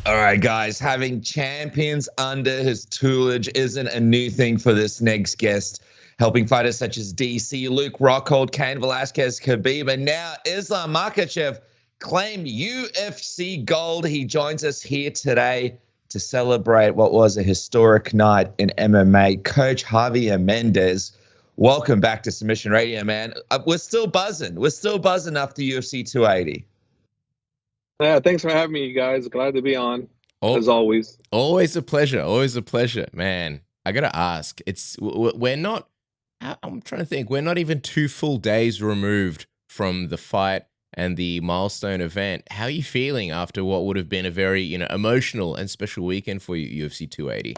All right, guys, having champions under his tutelage isn't a new thing for this next guest, helping fighters such as DC, Luke Rockhold, Cain Velasquez, Khabib, and now Islam Makhachev claimed UFC gold. He joins us here today to celebrate what was a historic night in MMA. Coach Javier Mendez, welcome back to Submission Radio, man. We're still buzzing. We're still buzzing after UFC 280. Yeah, thanks for having me, you guys. Glad to be on, as always. Always a pleasure. Always a pleasure, man. I gotta ask. We're not. I'm trying to think. We're not even 2 full days removed from the fight and the milestone event. How are you feeling after what would have been a very, emotional and special weekend for you, UFC 280?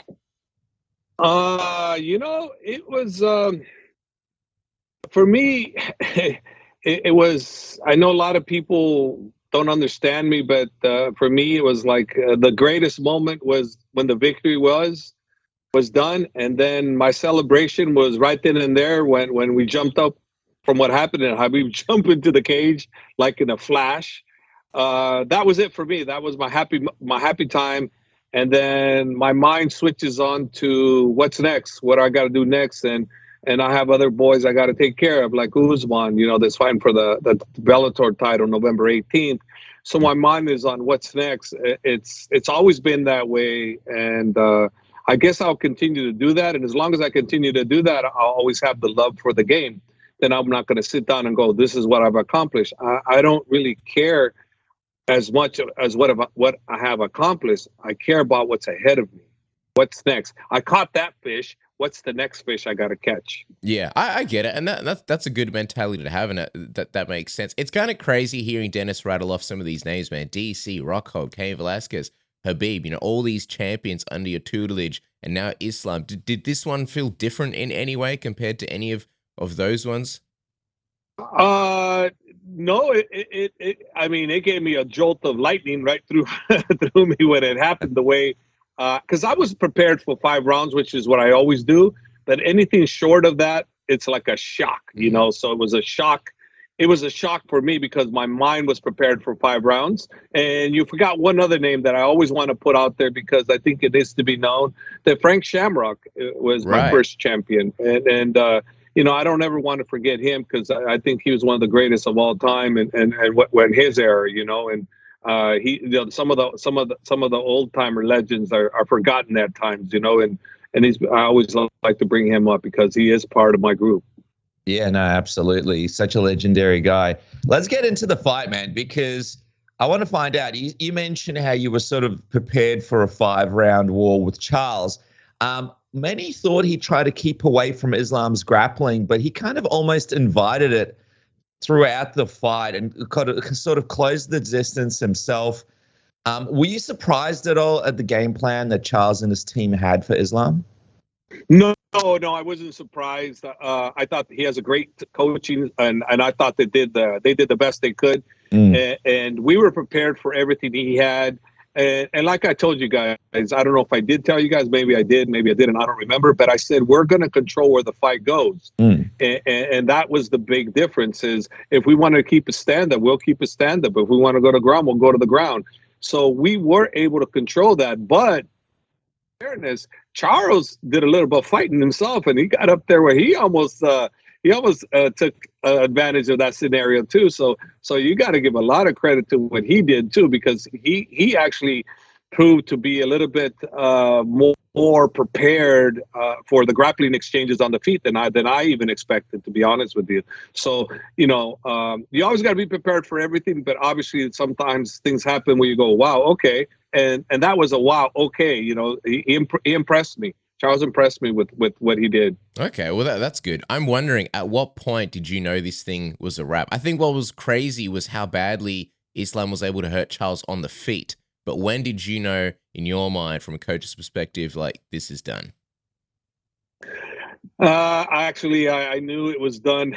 It was for me. It was. I know a lot of people don't understand me, but for me, it was like the greatest moment was when the victory was done, and then my celebration was right then and there when we jumped up from what happened and Khabib jumped into the cage like in a flash. That was it for me. That was my happy time, and then my mind switches on to what's next, what I got to do next, and I have other boys I got to take care of, like Usman, that's fighting for the Bellator title November 18th. So my mind is on what's next. It's always been that way, and I guess I'll continue to do that. And as long as I continue to do that, I'll always have the love for the game. Then I'm not going to sit down and go, this is what I've accomplished. I don't really care as much as what I have accomplished. I care about what's ahead of me. What's next? I caught that fish. What's the next fish I got to catch? Yeah, I get it. And that's a good mentality to have, and that makes sense. It's kind of crazy hearing Dennis rattle off some of these names, man. DC, Rockhold, Cain Velasquez, Khabib, all these champions under your tutelage, and now Islam. Did this one feel different in any way compared to any of those ones? No, it gave me a jolt of lightning right through through me when it happened, the way, because I was prepared for 5 rounds, which is what I always do. But anything short of that, it's like a shock, So it was a shock. It was a shock for me because my mind was prepared for 5 rounds. And you forgot one other name that I always want to put out there because I think it needs to be known, that Frank Shamrock was my first champion. And I don't ever want to forget him because I think he was one of the greatest of all time and when his era, and some of the old timer legends are forgotten at times, and I always like to bring him up because he is part of my group. Yeah, no, absolutely. Such a legendary guy. Let's get into the fight, man, because I want to find out. You mentioned how you were sort of prepared for a 5-round war with Charles. Many thought he tried to keep away from Islam's grappling, but he kind of almost invited it throughout the fight and sort of closed the distance himself. Were you surprised at all at the game plan that Charles and his team had for Islam? No, I wasn't surprised. I thought he has a great coaching, and I thought they did the best they could, and we were prepared for everything he had. And like I told you guys, I don't know if I did tell you guys, maybe I did, maybe I didn't, I don't remember, but I said, we're going to control where the fight goes. And that was the big difference is if we want to keep a stand-up, we'll keep a stand-up. If we want to go to the ground, we'll go to the ground. So we were able to control that. But in fairness, Charles did a little bit of fighting himself, and he got up there where he almost took advantage of that scenario too. So you got to give a lot of credit to what he did too, because he actually proved to be a little bit more prepared for the grappling exchanges on the feet than I even expected, to be honest with you. So you always got to be prepared for everything, but obviously sometimes things happen where you go, wow, okay, and that was a wow, okay. He impressed me. Charles impressed me with what he did. Okay, well, that's good. I'm wondering, at what point did you know this thing was a wrap? I think what was crazy was how badly Islam was able to hurt Charles on the feet. But when did you know, in your mind, from a coach's perspective, like, this is done? I knew it was done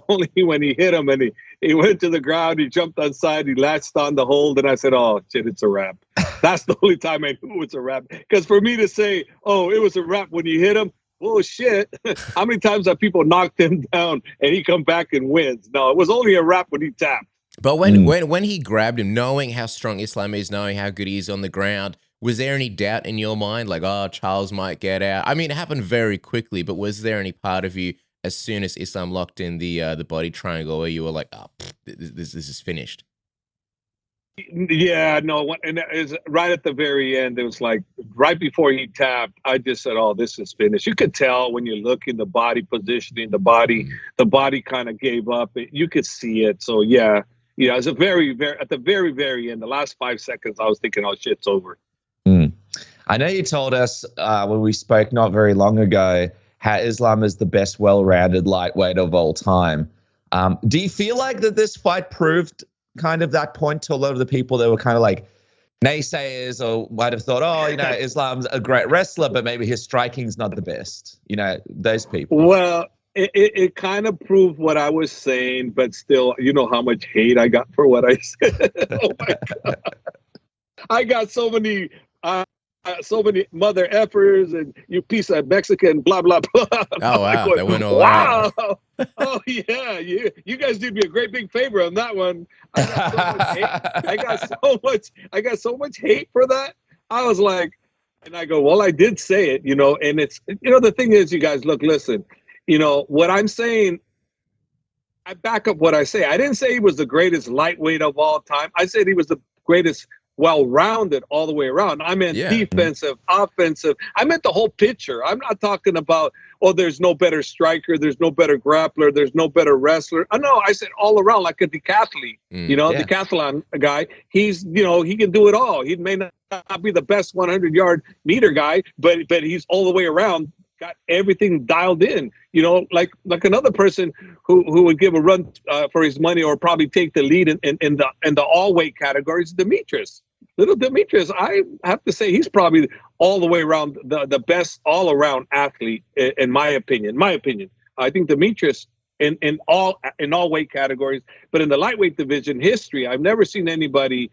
only when he hit him and he went to the ground, he jumped on side, he latched on the hold, and I said, oh, shit, it's a wrap. That's the only time I knew it was a wrap. Because for me to say, oh, it was a wrap when you hit him, oh, shit. How many times have people knocked him down and he come back and wins? No, it was only a wrap when he tapped. But when he grabbed him, knowing how strong Islam is, knowing how good he is on the ground, was there any doubt in your mind, like, oh, Charles might get out? I mean, it happened very quickly, but was there any part of you as soon as Islam locked in the body triangle where you were like, oh, this is finished? Yeah, no, and it was right at the very end. It was like right before he tapped. I just said, "Oh, this is finished." You could tell when you're looking, the body positioning, the body kind of gave up. You could see it. So yeah, it was a very at the very end, the last 5 seconds, I was thinking, "Oh, shit's over." I know you told us when we spoke not very long ago how Islam is the best well-rounded lightweight of all time. Do you feel like that this fight proved kind of that point to a lot of the people that were kind of like naysayers or might have thought, oh, Islam's a great wrestler, but maybe his striking's not the best, those people? Well, it kind of proved what I was saying, but still, you know how much hate I got for what I said. Oh my God. I got so many mother effers and you piece of Mexican, blah, blah, blah. Oh, wow. That went all out. Wow. Oh, yeah. You guys did me a great big favor on that one. I got so much hate. I got so much hate for that. I was like, and I go, well, I did say it, and it's, the thing is, you guys, look, listen, what I'm saying, I back up what I say. I didn't say he was the greatest lightweight of all time. I said he was the greatest well-rounded all the way around. I meant defensive, offensive. I meant the whole picture. I'm not talking about, there's no better striker, there's no better grappler, there's no better wrestler. No, I said all around, like a decathlete, decathlon guy. He's, he can do it all. He may not be the best 100-yard meter guy, but he's all the way around, got everything dialed in, like another person who would give a run for his money or probably take the lead in the all weight categories. Little Demetrius, I have to say he's probably all the way around the best all around athlete in my opinion. I think Demetrius in all weight categories, but in the lightweight division history, I've never seen anybody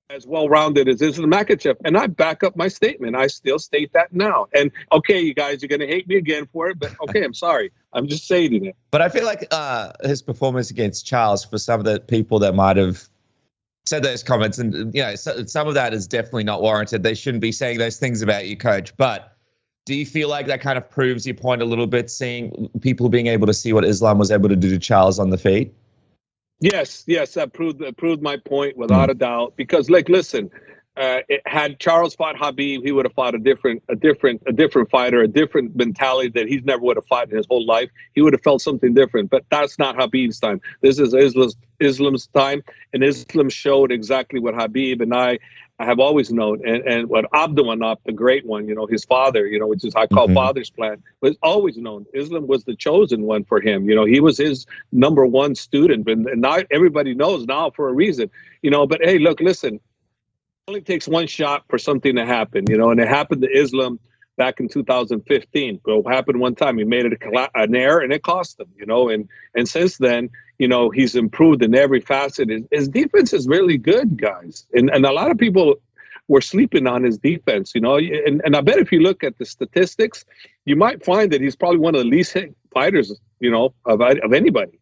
as well-rounded as Islam Makhachev, and I back up my statement. I still state that now. And okay, you guys are going to hate me again for it, but okay, I'm sorry. I'm just stating it. But I feel like his performance against Charles, for some of the people that might have said those comments, and some of that is definitely not warranted. They shouldn't be saying those things about you, coach. But do you feel like that kind of proves your point a little bit, seeing people being able to see what Islam was able to do to Charles on the feet? Yes, that proved my point without a doubt. Because, listen, had Charles fought Khabib, he would have fought a different fighter, a different mentality that he's never would have fought in his whole life. He would have felt something different. But that's not Khabib's time. This is Islam's time, and Islam showed exactly what Khabib and I have always known, and what Abdulmanap, the great one, his father, which is I call father's plan, was always known. Islam was the chosen one for him. He was his number one student, and now everybody knows now for a reason. But hey, look, listen, it only takes one shot for something to happen, and it happened to Islam back in 2015. But it happened one time. He made it an error, and it cost him, and since then, he's improved in every facet. His defense is really good, guys. And a lot of people were sleeping on his defense, and I bet if you look at the statistics, you might find that he's probably one of the least hit fighters, of anybody.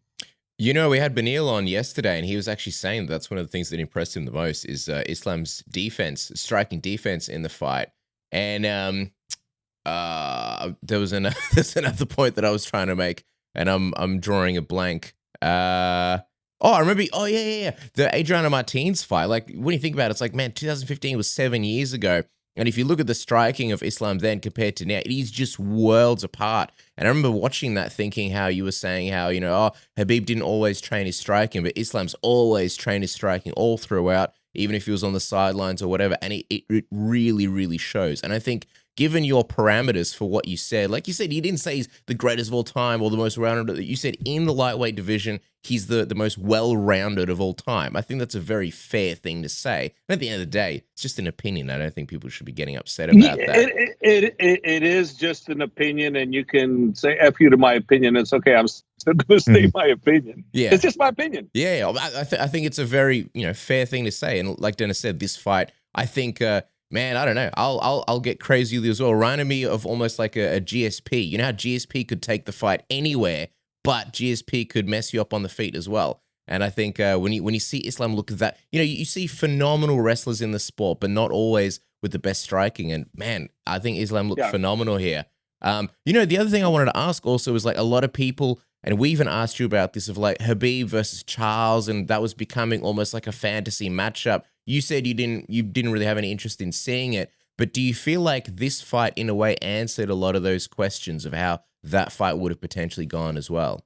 We had Beneil on yesterday, and he was actually saying that's one of the things that impressed him the most is Islam's defense, striking defense in the fight. And there's another point that I was trying to make, and I'm drawing a blank. I remember. Oh yeah. The Adriano Martins fight. Like when you think about it, it's like, man, 2015 was 7 years ago. And if you look at the striking of Islam then compared to now, it is just worlds apart. And I remember watching that thinking how you were saying how, Khabib didn't always train his striking, but Islam's always trained his striking all throughout, even if he was on the sidelines or whatever. And it really, really shows. And I think given your parameters for what you said, like you said, you didn't say he's the greatest of all time or the most rounded. You said in the lightweight division, he's the most well-rounded of all time. I think that's a very fair thing to say. And at the end of the day, it's just an opinion. I don't think people should be getting upset about that. It is just an opinion, and you can say F you to my opinion. It's okay. I'm still going to say my opinion. Yeah. It's just my opinion. Yeah. I think it's a very fair thing to say. And like Dennis said, this fight, I think... man, I don't know. I'll get crazy as well. Reminded me of almost like a GSP. You know how GSP could take the fight anywhere, but GSP could mess you up on the feet as well. And I think when you see Islam look at that, you see phenomenal wrestlers in the sport, but not always with the best striking. And man, I think Islam looked phenomenal here. The other thing I wanted to ask also is, like, a lot of people, and we even asked you about this, of like Khabib versus Charles, and that was becoming almost like a fantasy matchup. You said you didn't really have any interest in seeing it, but do you feel like this fight in a way answered a lot of those questions of how that fight would have potentially gone as well?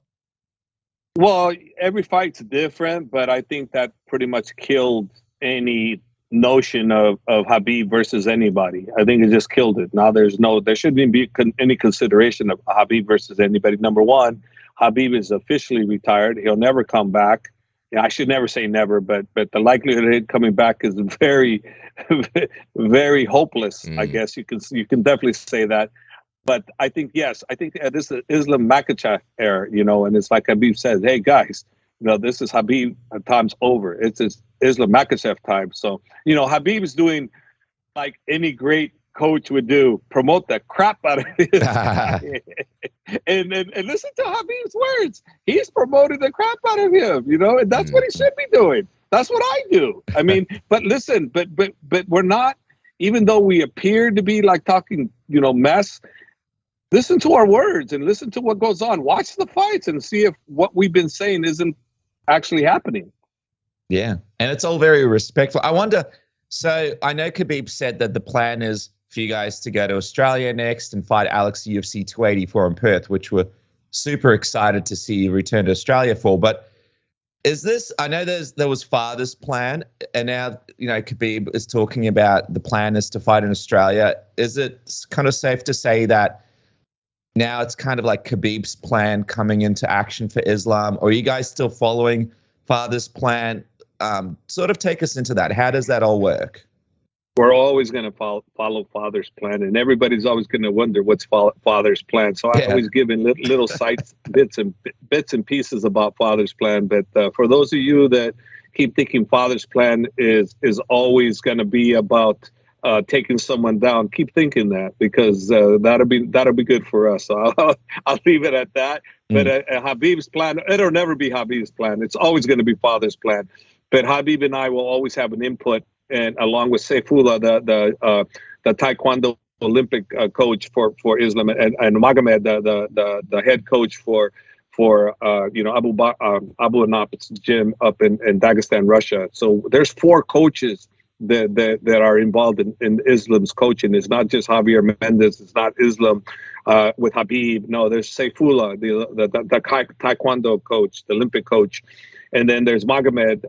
Well, every fight's different, but I think that pretty much killed any notion of Khabib versus anybody. I think it just killed it. Now there shouldn't be any consideration of Khabib versus anybody. Number one, Khabib is officially retired. He'll never come back. I should never say never, but the likelihood of it coming back is very, very hopeless. I guess you can definitely say that. But I think, yes, this is Islam Makhachev era, and it's like Khabib says, hey, guys, this is Khabib time's over. It's Islam Makhachev time. So, Khabib is doing like any great coach would do, promote the crap out of this and listen to Khabib's words. He's promoting the crap out of him, and that's what he should be doing. That's what I do. I mean, but listen, but we're not, even though we appear to be like talking, mess. Listen to our words and listen to what goes on. Watch the fights and see if what we've been saying isn't actually happening. Yeah, and it's all very respectful. I wonder, so I know Khabib said that the plan is for you guys to go to Australia next and fight Alex UFC 284 in Perth, which we're super excited to see you return to Australia for. But is this, I know there was father's plan, and now, Khabib is talking about the plan is to fight in Australia. Is it kind of safe to say that now it's kind of like Khabib's plan coming into action for Islam? Or are you guys still following father's plan? Sort of take us into that. How does that all work? We're always going to follow father's plan, and everybody's always going to wonder what's father's plan. So I always give in little sites, bits and pieces about father's plan. But for those of you that keep thinking father's plan is always going to be about taking someone down, keep thinking that, because that'll be good for us. So I'll leave it at that. But Khabib's plan, it'll never be Khabib's plan. It's always going to be father's plan. But Khabib and I will always have an input, and along with Saifullah, the Taekwondo Olympic coach for Islam, and Magomed, the head coach for Abu Anap's gym up in Dagestan, Russia. So there's 4 coaches that are involved in Islam's coaching. It's not just Javier Mendez. It's not Islam with Khabib. No, there's Saifullah, the Taekwondo coach, the Olympic coach. And then there's Magomed,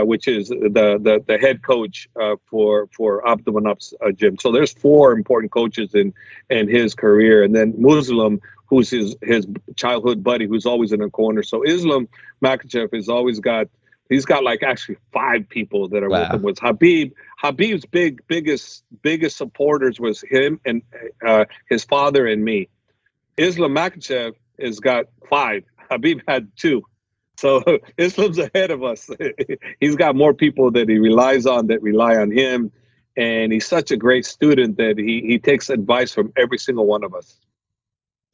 which is the head coach for Abu Anap's gym. So there's 4 important coaches in his career. And then Muslim, who's his childhood buddy, who's always in the corner. So Islam Makhachev has always got, he's got like actually 5 people that are with him. With Khabib's biggest supporters was him and his father and me. Islam Makhachev has got 5. Khabib had 2. So Islam's ahead of us. He's got more people that he relies on, that rely on him. And he's such a great student that he takes advice from every single one of us.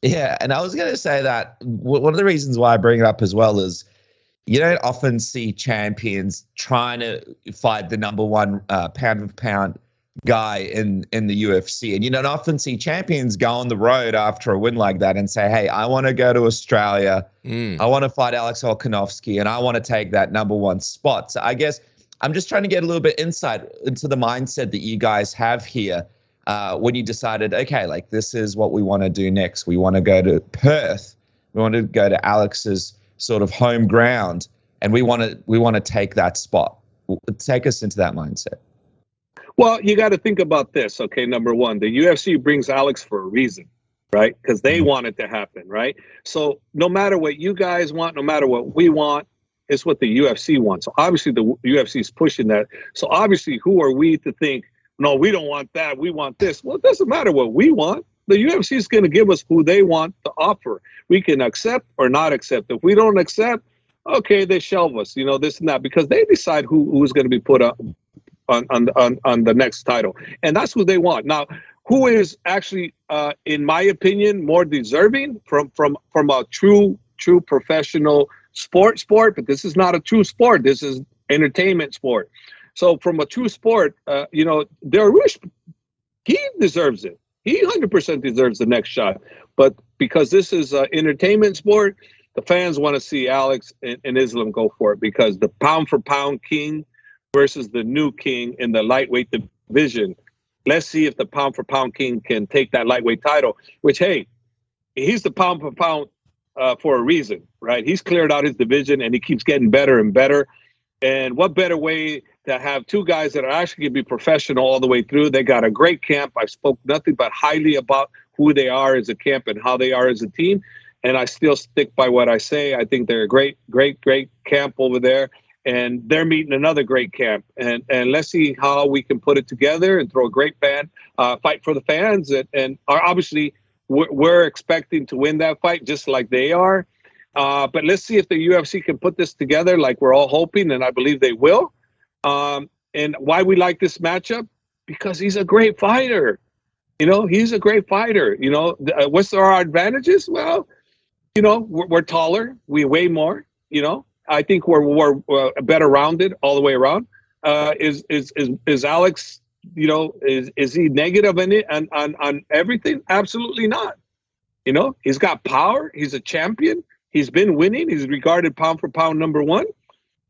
Yeah, and I was going to say that one of the reasons why I bring it up as well is you don't often see champions trying to fight the number 1 pound for pound guy in the UFC. And you don't often see champions go on the road after a win like that and say, hey, I want to go to Australia. I want to fight Alex Volkanovski, and I want to take that number 1 spot. So I guess I'm just trying to get a little bit insight into the mindset that you guys have here when you decided, okay, like this is what we want to do next. We want to go to Perth. We want to go to Alex's sort of home ground, and we want to take that spot. Take us into that mindset. Well, you got to think about this, okay? Number 1, the UFC brings Alex for a reason, right? Because they want it to happen, right? So no matter what you guys want, no matter what we want, it's what the UFC wants. So obviously the UFC is pushing that. So obviously, who are we to think, no, we don't want that, we want this? Well, it doesn't matter what we want. The UFC is going to give us who they want to offer. We can accept or not accept. If we don't accept, okay, they shelve us, this and that, because they decide who's going to be put up on the next title, and that's who they want. Now, who is actually, in my opinion, more deserving from a true professional sport, but this is not a true sport. This is entertainment sport. So from a true sport, Dariush, he deserves it. He 100% deserves the next shot. But because this is an entertainment sport, the fans want to see Alex and Islam go for it, because the pound-for-pound king versus the new king in the lightweight division. Let's see if the pound-for-pound king can take that lightweight title, which, hey, he's the pound-for-pound for a reason, right? He's cleared out his division, and he keeps getting better and better. And what better way to have two guys that are actually going to be professional all the way through? They got a great camp. I spoke nothing but highly about who they are as a camp and how they are as a team. And I still stick by what I say. I think they're a great camp over there. And they're meeting another great camp. And let's see how we can put it together and throw a great fight for the fans. And obviously, we're expecting to win that fight just like they are. But let's see if the UFC can put this together like we're all hoping, and I believe they will. And why we like this matchup? Because he's a great fighter. He's a great fighter. What's our advantages? Well, we're taller. We weigh more. I think we're better rounded all the way around. Is Alex, is he negative in it on everything? Absolutely not. He's got power. He's a champion. He's been winning. He's regarded pound for pound number one.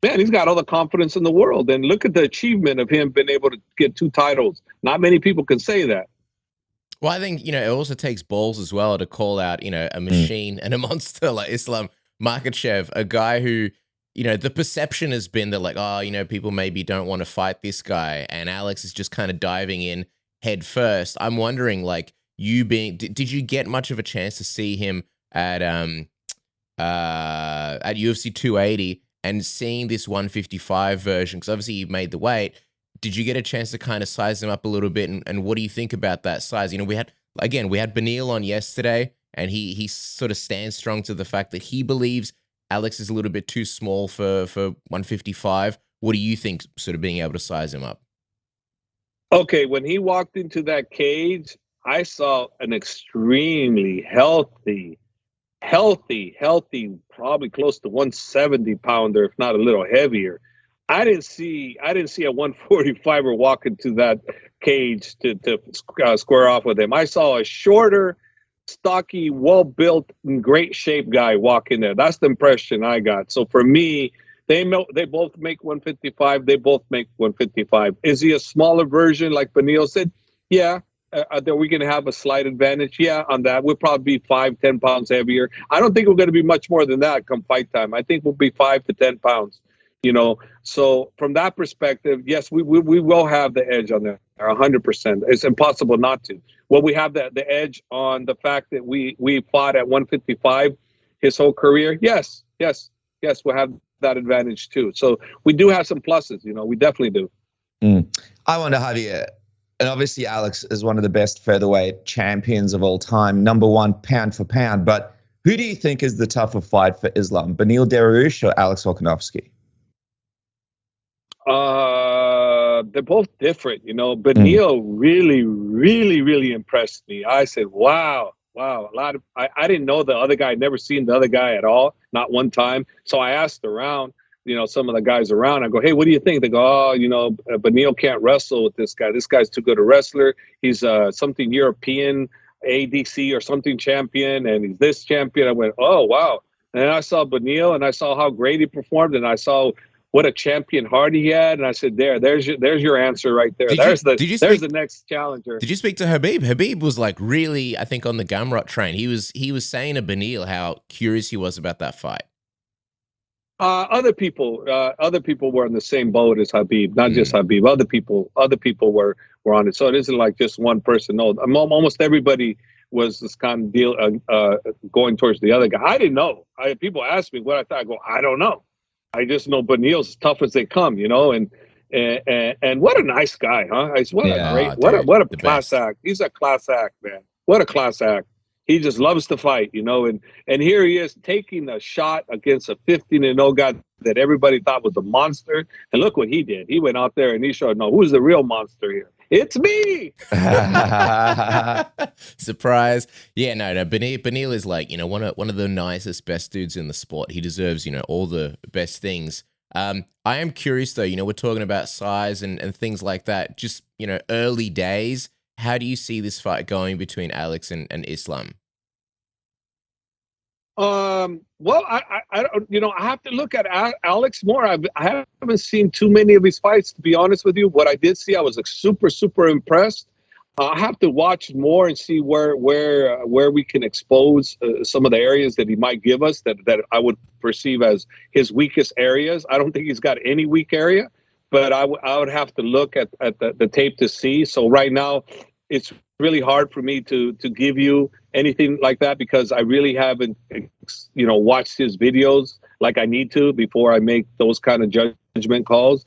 Man, he's got all the confidence in the world. And look at the achievement of him being able to get 2 titles. Not many people can say that. Well, I think, it also takes balls as well to call out, a machine and a monster like Islam Makhachev, a guy who, the perception has been that, like, people maybe don't want to fight this guy. And Alex is just kind of diving in head first. I'm wondering, like, did you get much of a chance to see him at UFC 280 and seeing this 155 version? Because obviously you've made the weight. Did you get a chance to kind of size him up a little bit? And what do you think about that size? We had Beneil on yesterday, and he sort of stands strong to the fact that he believes Alex is a little bit too small for 155. What do you think, sort of being able to size him up? Okay, when he walked into that cage, I saw an extremely healthy, probably close to 170 pounder, if not a little heavier. I didn't see a 145er walk into that cage to square off with him. I saw a shorter, stocky, well-built, in great shape guy walk in there. That's the impression I got. So for me, they both make 155. They both make 155. Is he a smaller version, like Beneil said? Yeah. Are we going to have a slight advantage? Yeah, on that. We'll probably be 5-10 pounds heavier. I don't think we're going to be much more than that come fight time. I think we'll be 5 to 10 pounds. So from that perspective, yes, we will have the edge on there, 100%. It's impossible not to. Well, we have the edge on the fact that we fought at 155 his whole career. Yes, we'll have that advantage too. So we do have some pluses. We definitely do. I wonder, Javier, and obviously Alex is one of the best featherweight champions of all time, number one pound for pound. But who do you think is the tougher fight for Islam, Beneil Dariush or Alex Volkanovski? They're both different, Beneil really, really, really impressed me. I said, wow. I didn't know the other guy. I'd never seen the other guy at all, not one time. So I asked around, some of the guys around. I go, hey, what do you think? They go, Beneil can't wrestle with this guy. This guy's too good a wrestler. He's something European ADC or something champion, and he's this champion. I went, oh, wow. And then I saw Beneil, and I saw how great he performed, and I saw what a champion heart he had, and I said, there's your answer right there. There's the next challenger. Did you speak to Khabib? Khabib was like really, I think, on the Gumrot train. He was saying to Beneil how curious he was about that fight. Other people were in the same boat as Khabib, not just Khabib. Other people were on it. So it isn't like just one person. No, almost everybody was this kind of deal going towards the other guy. I didn't know. People asked me what I thought. I go, I don't know. I just know Beneil's as tough as they come, and what a nice guy, huh? What a class act. He's a class act, man. What a class act. He just loves to fight, and here he is taking a shot against a 15-0 guy that everybody thought was a monster. And look what he did. He went out there and he showed, no, who's the real monster here? It's me. Surprise. Yeah, no. Beneil is like, one of the nicest, best dudes in the sport. He deserves, all the best things. I am curious though, we're talking about size and things like that. Just, early days. How do you see this fight going between Alex and Islam? Well, I have to look at Alex more. I haven't seen too many of his fights, to be honest with you. What I did see, I was like super impressed. I have to watch more and see where we can expose some of the areas that he might give us that I would perceive as his weakest areas. I don't think he's got any weak area, but I would have to look at the tape to see. So right now, it's really hard for me to give you anything like that because I really haven't, watched his videos like I need to before I make those kind of judgment calls.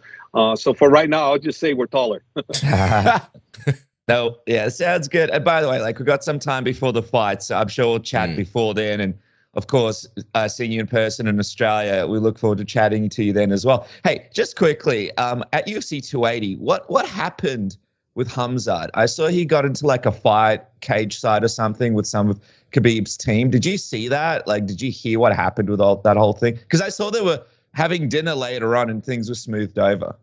So for right now, I'll just say we're taller. No, yeah, sounds good. And by the way, like, we got some time before the fight, so I'm sure we'll chat before then. And of course, seeing you in person in Australia, we look forward to chatting to you then as well. Hey, just quickly, at UFC 280, what happened with Khamzat? I saw he got into like a fight cage side or something with some of Khabib's team. Did you see that? Like, did you hear what happened with that whole thing? Because I saw they were having dinner later on and things were smoothed over.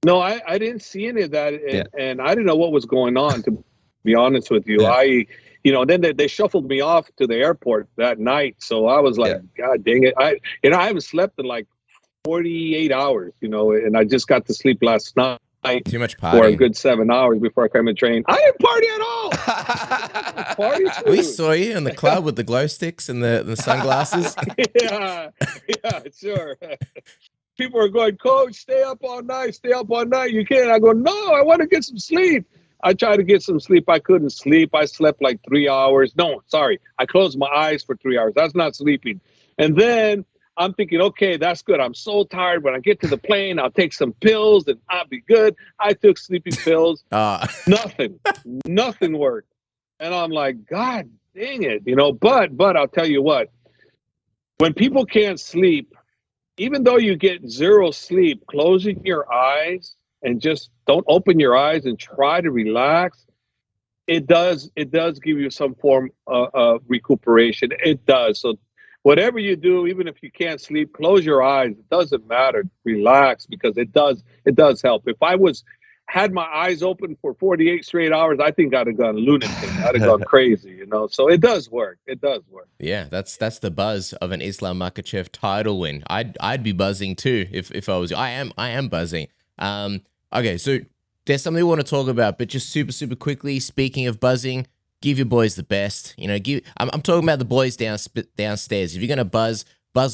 No, I didn't see any of that, and I didn't know what was going on, to be honest with you. Yeah. Then they shuffled me off to the airport that night, so I was like, God dang it. I haven't slept in like 48 hours, and I just got to sleep last night. Too much partying. For a good 7 hours before I came and train. I didn't party at all. Party we saw you in the club with the glow sticks and the sunglasses. yeah, sure. People are going, Coach, stay up all night. You can't. I go, no, I want to get some sleep. I tried to get some sleep. I couldn't sleep. I slept like 3 hours. No, sorry. I closed my eyes for 3 hours. That's not sleeping. And then I'm thinking, okay, that's good. I'm so tired. When I get to the plane, I'll take some pills and I'll be good. I took sleeping pills. Nothing worked. And I'm like, God dang it. But I'll tell you what, when people can't sleep, even though you get zero sleep, closing your eyes and just don't open your eyes and try to relax, it does give you some form of recuperation. It does. So whatever you do, even if you can't sleep, close your eyes. It doesn't matter. Relax, because it does help. If I had my eyes open for 48 straight hours, I think I'd have gone lunatic. I'd have gone crazy, So it does work. It does work. Yeah, that's the buzz of an Islam Makhachev title win. I'd be buzzing too if I was. I am buzzing. Okay, so there's something we want to talk about, but just super quickly. Speaking of buzzing, give your boys the best. I'm talking about the boys downstairs. If you're gonna buzz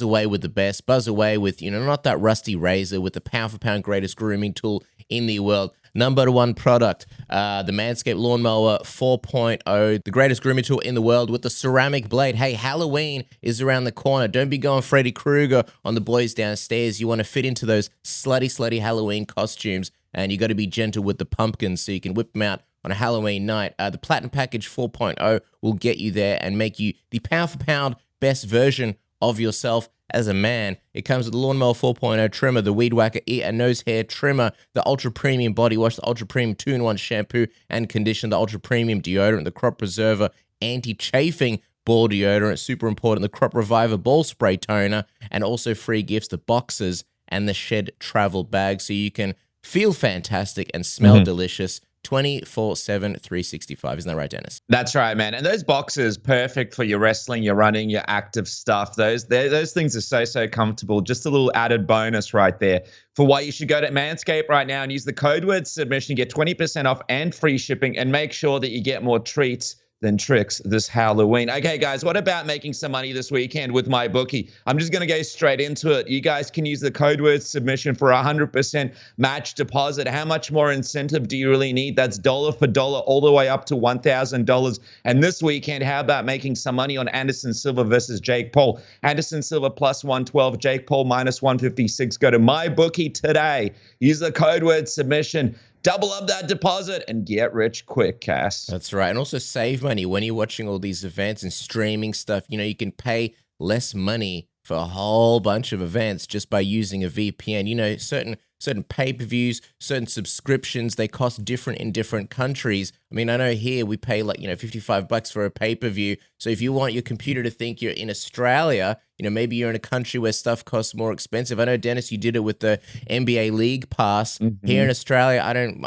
away with the best. Buzz away with not that rusty razor, with the pound for pound greatest grooming tool in the world. Number one product, the Manscaped Lawnmower 4.0, the greatest grooming tool in the world with the ceramic blade. Hey, Halloween is around the corner. Don't be going Freddy Krueger on the boys downstairs. You want to fit into those slutty Halloween costumes, and you got to be gentle with the pumpkins so you can whip them out on a Halloween night. The Platinum Package 4.0 will get you there and make you the pound for pound best version of yourself as a man. It comes with the Lawnmower 4.0 trimmer, the Weed Whacker ear and nose hair trimmer, the Ultra Premium Body Wash, the Ultra Premium 2-in-1 shampoo and conditioner, the Ultra Premium deodorant, the Crop Preserver anti-chafing ball deodorant, super important, the Crop Reviver ball spray toner, and also free gifts, the boxes and the Shed travel bag, so you can feel fantastic and smell delicious 24/7, 365. Isn't that right, Dennis? That's right, man. And those boxes, perfect for your wrestling, your running, your active stuff. Those things are so comfortable. Just a little added bonus right there for why you should go to Manscaped right now and use the code word submission, get 20% off and free shipping, and make sure that you get more treats than tricks this Halloween. Okay, guys, what about making some money this weekend with my bookie? I'm just going to go straight into it. You guys can use the code word submission for 100% match deposit. How much more incentive do you really need? That's dollar for dollar all the way up to $1,000. And this weekend, how about making some money on Anderson Silva versus Jake Paul? Anderson Silva plus 112, Jake Paul minus 156. Go to my bookie today. Use the code word submission. Double up that deposit and get rich quick, Cass. That's right. And also save money when you're watching all these events and streaming stuff. You can pay less money for a whole bunch of events just by using a VPN. Certain certain pay-per-views, certain subscriptions. They cost different in different countries. I mean, I know here we pay like, $55 for a pay-per-view. So if you want your computer to think you're in Australia, maybe you're in a country where stuff costs more expensive. I know, Dennis, you did it with the NBA League Pass. Here in Australia, I don't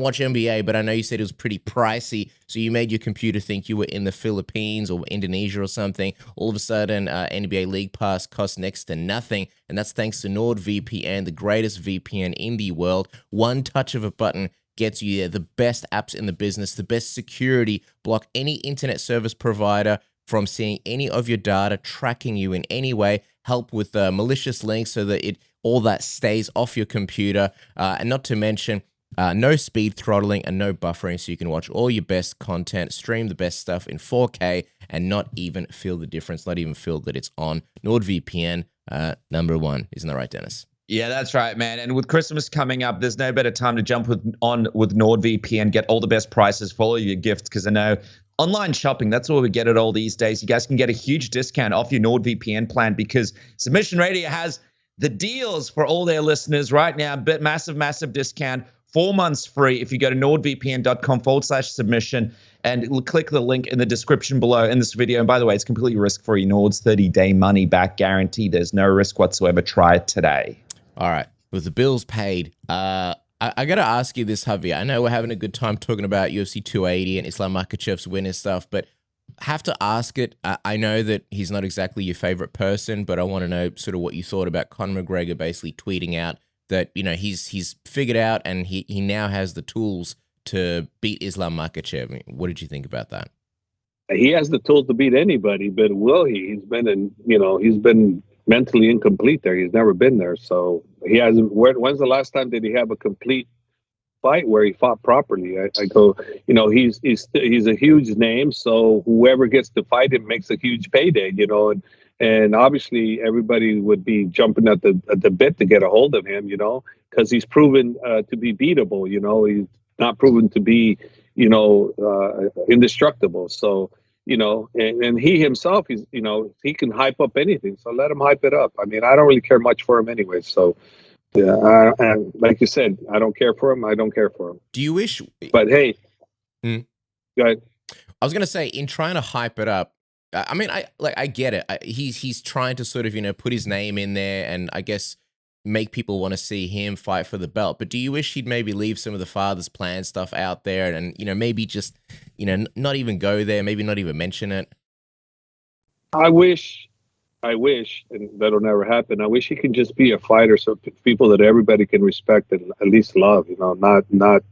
watch NBA, but I know you said it was pretty pricey. So you made your computer think you were in the Philippines or Indonesia or something. All of a sudden, NBA League Pass costs next to nothing. And that's thanks to NordVPN, the greatest VPN in the world. One touch of a button gets you there. The best apps in the business, the best security, block any internet service provider from seeing any of your data, tracking you in any way, help with malicious links so that all that stays off your computer, and not to mention no speed throttling and no buffering, so you can watch all your best content, stream the best stuff in 4K, and not even feel the difference, not even feel that it's on. NordVPN, number one. Isn't that right, Dennis? Yeah, that's right, man. And with Christmas coming up, there's no better time to jump on with NordVPN, get all the best prices for all your gifts, because I know online shopping, that's where we get it all these days. You guys can get a huge discount off your NordVPN plan because Submission Radio has the deals for all their listeners right now. But massive discount, 4 months free if you go to nordvpn.com/submission and click the link in the description below in this video. And by the way, it's completely risk-free. Nord's 30-day money-back guarantee. There's no risk whatsoever. Try it today. All right. With the bills paid, I got to ask you this, Javier. I know we're having a good time talking about UFC 280 and Islam Makhachev's win and stuff, but have to ask it. I know that he's not exactly your favorite person, but I want to know sort of what you thought about Conor McGregor basically tweeting out that, he's figured out and he now has the tools to beat Islam Makhachev. I mean, what did you think about that? He has the tools to beat anybody, but will he? He's been he's been mentally incomplete there. He's never been there. So he hasn't. When's the last time did he have a complete fight where he fought properly? I go, he's a huge name. So whoever gets to fight him makes a huge payday, and obviously everybody would be jumping at the bit to get a hold of him, because he's proven to be beatable. He's not proven to be, indestructible. So, and he himself, he can hype up anything. So let him hype it up. I mean, I don't really care much for him anyway. So, yeah, and like you said, I don't care for him. I don't care for him. Do you wish? But hey, go ahead. I was gonna say, in trying to hype it up, I mean, I get it. He's trying to sort of put his name in there, and I guess make people want to see him fight for the belt. But do you wish he'd maybe leave some of the father's plan stuff out there, and maybe just not even go there, maybe not even mention it? I wish, and that'll never happen. I wish he could just be a fighter, so people that everybody can respect and at least love. Not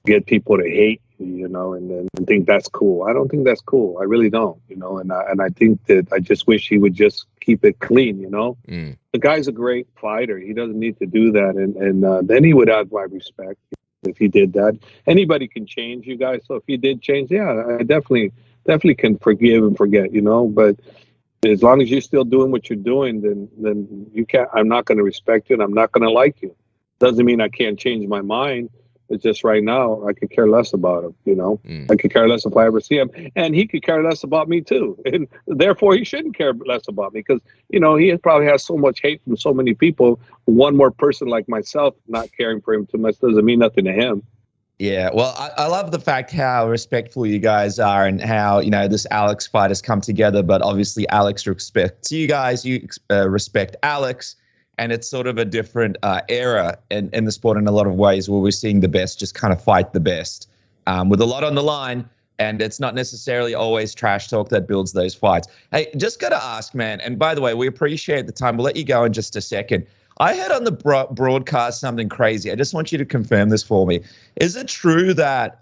get people to hate, and think that's cool. I don't think that's cool. I really don't, and I think that I just wish he would just keep it clean, The guy's a great fighter. He doesn't need to do that. And then he would have my respect if he did that. Anybody can change, you guys. So if he did change, yeah, I definitely can forgive and forget, but as long as you're still doing what you're doing, then you can't, I'm not going to respect you and I'm not going to like you. Doesn't mean I can't change my mind. It's just right now, I could care less about him, I could care less if I ever see him. And he could care less about me, too. And therefore, he shouldn't care less about me because, he probably has so much hate from so many people. One more person like myself not caring for him too much doesn't mean nothing to him. Yeah, well, I love the fact how respectful you guys are and how, this Alex fight has come together. But obviously, Alex respects you guys. You respect Alex. And it's sort of a different era in the sport in a lot of ways where we're seeing the best just kind of fight the best with a lot on the line. And it's not necessarily always trash talk that builds those fights. Hey, just got to ask, man. And by the way, we appreciate the time. We'll let you go in just a second. I heard on the broadcast something crazy. I just want you to confirm this for me. Is it true that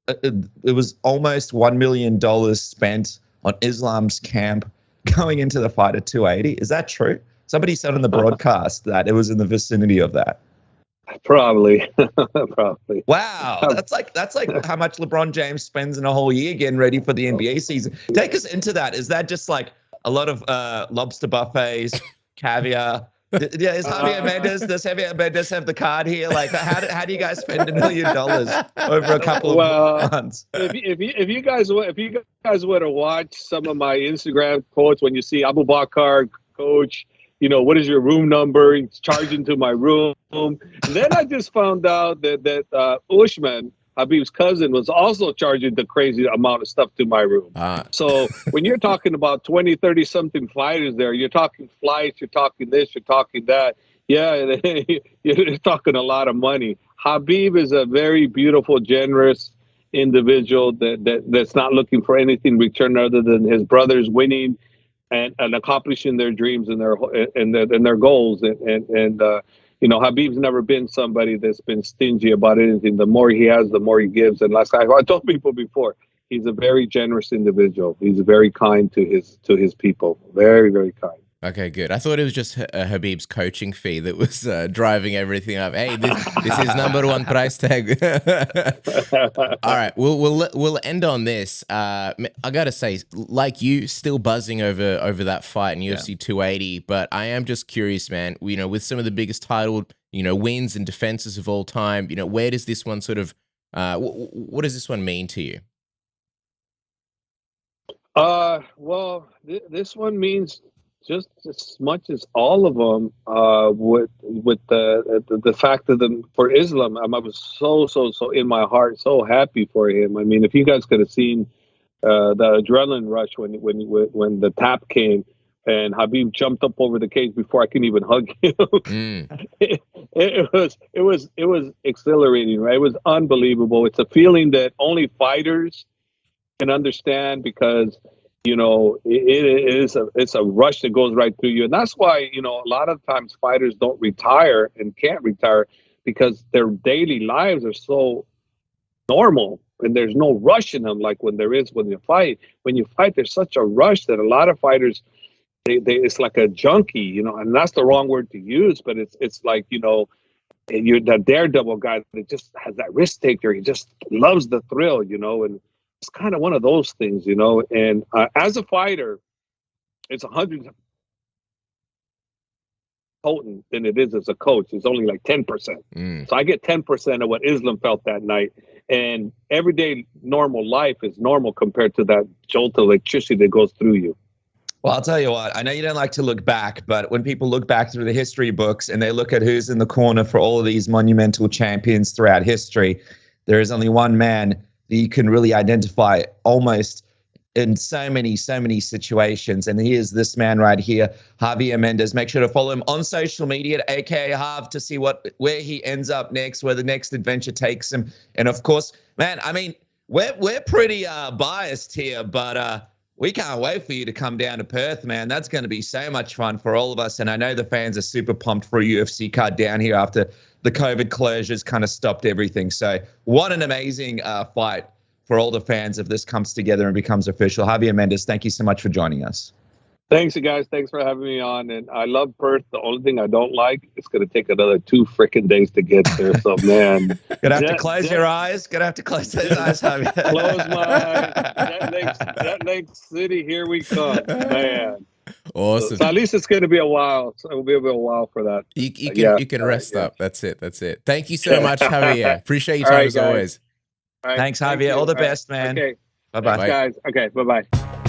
it was almost $1 million spent on Islam's camp going into the fight at 280? Is that true? Somebody said on the broadcast that it was in the vicinity of that. Probably. Wow, that's like how much LeBron James spends in a whole year getting ready for the NBA season. Take us into that. Is that just like a lot of lobster buffets, caviar? Yeah, is Javier Mendez? Does Javier Mendez have the card here? Like, how do you guys spend $1 million over a couple of months? If you guys would have watched some of my Instagram quotes when you see Abu Bakar, coach, what is your room number? He's charging to my room. And then I just found out that Usman, Khabib's cousin, was also charging the crazy amount of stuff to my room. So when you're talking about 20, 30 something fighters there, you're talking flights, you're talking this, you're talking that. Yeah, you're talking a lot of money. Khabib is a very beautiful, generous individual that's not looking for anything in return other than his brothers winning and accomplishing their dreams and their goals. And Khabib's never been somebody that's been stingy about anything. The more he has, the more he gives. And like I told people before, he's a very generous individual. He's very kind to his people. Very, very kind. Okay, good. I thought it was just Khabib's coaching fee that was driving everything up. Hey, this is number one price tag. All right, we'll end on this. I gotta say, like you, still buzzing over that fight in UFC 280. But I am just curious, man. With some of the biggest title, wins and defenses of all time. Where does this one sort of? What does this one mean to you? Well, this one means just as much as all of them, with the fact of them for Islam. I was so in my heart, so happy for him. I mean, if you guys could have seen the adrenaline rush when the tap came and Khabib jumped up over the cage before I could even hug him, it was exhilarating, right? It was unbelievable. It's a feeling that only fighters can understand because it's a rush that goes right through you. And that's why, a lot of times fighters don't retire and can't retire because their daily lives are so normal and there's no rush in them like when there is when you fight. When you fight, there's such a rush that a lot of fighters, it's like a junkie, and that's the wrong word to use, but it's like, you're the daredevil guy that just has that risk taker. He just loves the thrill, and it's kind of one of those things, and as a fighter, it's 100 potent than it is as a coach. It's only like 10%. So I get 10% of what Islam felt that night. And everyday normal life is normal compared to that jolt of electricity that goes through you. Well, I'll tell you what, I know you don't like to look back, but when people look back through the history books and they look at who's in the corner for all of these monumental champions throughout history, there is only one man that you can really identify almost in so many situations. And he is this man right here, Javier Mendez. Make sure to follow him on social media at AKA Hav to see where he ends up next, where the next adventure takes him. And of course, man, I mean, we're pretty biased here, but we can't wait for you to come down to Perth, man. That's going to be so much fun for all of us. And I know the fans are super pumped for a UFC card down here after the COVID closures kind of stopped everything. So what an amazing fight for all the fans if this comes together and becomes official. Javier Mendez, thank you so much for joining us. Thanks, you guys. Thanks for having me on. And I love Perth. The only thing I don't like, it's going to take another 2 freaking days to get there. So, man. Gonna have to close your eyes. Gonna have to close those eyes, Javier. Close my eyes. That next city, here we come, man. Awesome. So at least it's going to be a while. So it'll be a while for that. You can rest up. That's it. Thank you so much, Javier. Appreciate your time as always. Right, thanks, Javier. All the best, man. Okay. Bye-bye. Thanks, guys. Okay, bye-bye.